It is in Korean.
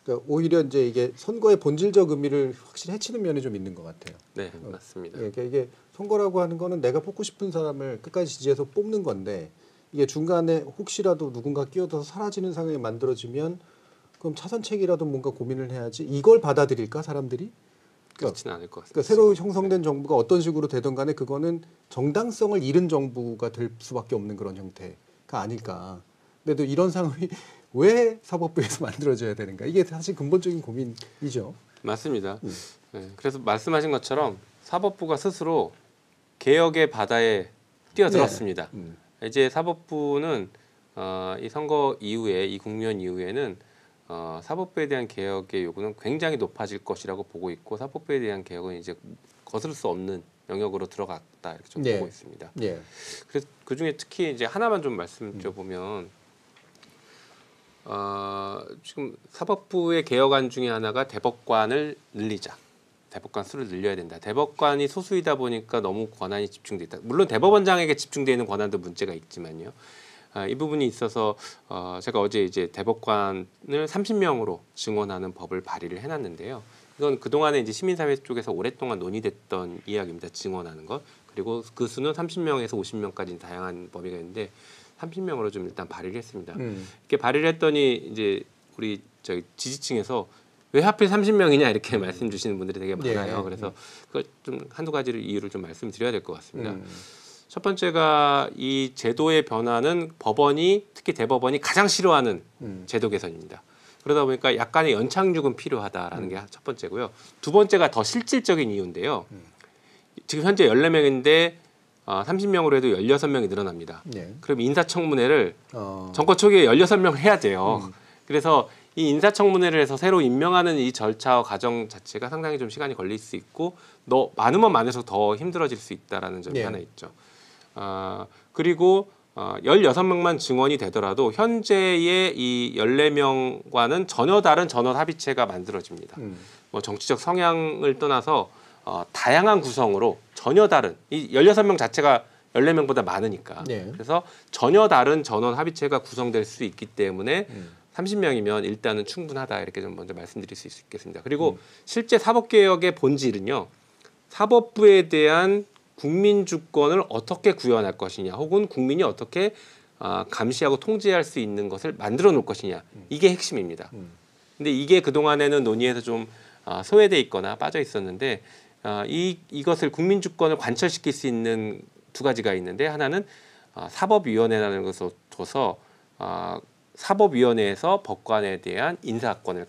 그러니까 오히려 이제 이게 선거의 본질적 의미를 확실히 해치는 면이 좀 있는 것 같아요. 네, 맞습니다. 그러니까 이게 선거라고 하는 거는 내가 뽑고 싶은 사람을 끝까지 지지해서 뽑는 건데 이게 중간에 혹시라도 누군가 끼어들어서 사라지는 상황이 만들어지면 그럼 차선책이라도 뭔가 고민을 해야지 이걸 받아들일까 사람들이? 그렇지는 않을 것 같습니다. 그러니까 새로 형성된 정부가 어떤 식으로 되든 간에 그거는 정당성을 잃은 정부가 될 수밖에 없는 그런 형태가 아닐까. 근데도 이런 상황이 왜 사법부에서 만들어져야 되는가? 이게 사실 근본적인 고민이죠. 맞습니다. 네, 그래서 말씀하신 것처럼 사법부가 스스로 개혁의 바다에 뛰어들었습니다. 이제 사법부는 이 선거 이후에 이 국면 이후에는 사법부에 대한 개혁의 요구는 굉장히 높아질 것이라고 보고 있고 사법부에 대한 개혁은 이제 거스를 수 없는 영역으로 들어갔다 이렇게 좀 보고 있습니다. 그래서 그 중에 특히 이제 하나만 좀 말씀드려보면 지금 사법부의 개혁안 중에 하나가 대법관을 늘리자. 대법관 수를 늘려야 된다. 대법관이 소수이다 보니까 너무 권한이 집중돼 있다. 물론 대법원장에게 집중되어 있는 권한도 문제가 있지만요. 이 부분이 있어서 제가 어제 이제 대법관을 30명으로 증원하는 법을 발의를 해놨는데요. 이건 그동안에 이제 시민사회 쪽에서 오랫동안 논의됐던 이야기입니다. 증원하는 것. 그리고 그 수는 30명에서 50명까지 다양한 범위가 있는데 30명으로 좀 일단 발의를 했습니다. 이렇게 발의를 했더니 이제 우리 저희 지지층에서 왜 하필 30명이냐 이렇게 말씀 주시는 분들이 되게 많아요. 그래서 그걸 좀 한두 가지를 이유를 좀 말씀드려야 될 것 같습니다. 첫 번째가 이 제도의 변화는 법원이 특히 대법원이 가장 싫어하는 제도 개선입니다. 그러다 보니까 약간의 연착륙은 필요하다라는 게 첫 번째고요. 두 번째가 더 실질적인 이유인데요. 지금 현재 14명인데 30명으로 해도 16명이 늘어납니다. 그럼 인사청문회를 정권 초기에 16명을 해야 돼요. 그래서 이 인사청문회를 해서 새로 임명하는 이 절차와 과정 자체가 상당히 좀 시간이 걸릴 수 있고 많으면 많을수록 더 힘들어질 수 있다라는 점이 하나 있죠. 그리고 16명만 증원이 되더라도 현재의 이 14명과는 전혀 다른 전원 합의체가 만들어집니다. 뭐 정치적 성향을 떠나서 다양한 구성으로 전혀 다른 이 16명 자체가 14명보다 많으니까 그래서 전혀 다른 전원 합의체가 구성될 수 있기 때문에 30명이면 일단은 충분하다 이렇게 좀 먼저 말씀드릴 수 있겠습니다. 그리고 실제 사법개혁의 본질은요. 사법부에 대한 국민 주권을 어떻게 구현할 것이냐 혹은 국민이 어떻게 감시하고 통제할 수 있는 것을 만들어 놓을 것이냐 이게 핵심입니다. 근데 이게 그동안에는 논의에서 좀 소외돼 있거나 빠져 있었는데 이것을 국민 주권을 관철시킬 수 있는 두 가지가 있는데 하나는 사법위원회라는 것을 둬서 사법위원회에서 법관에 대한 인사권을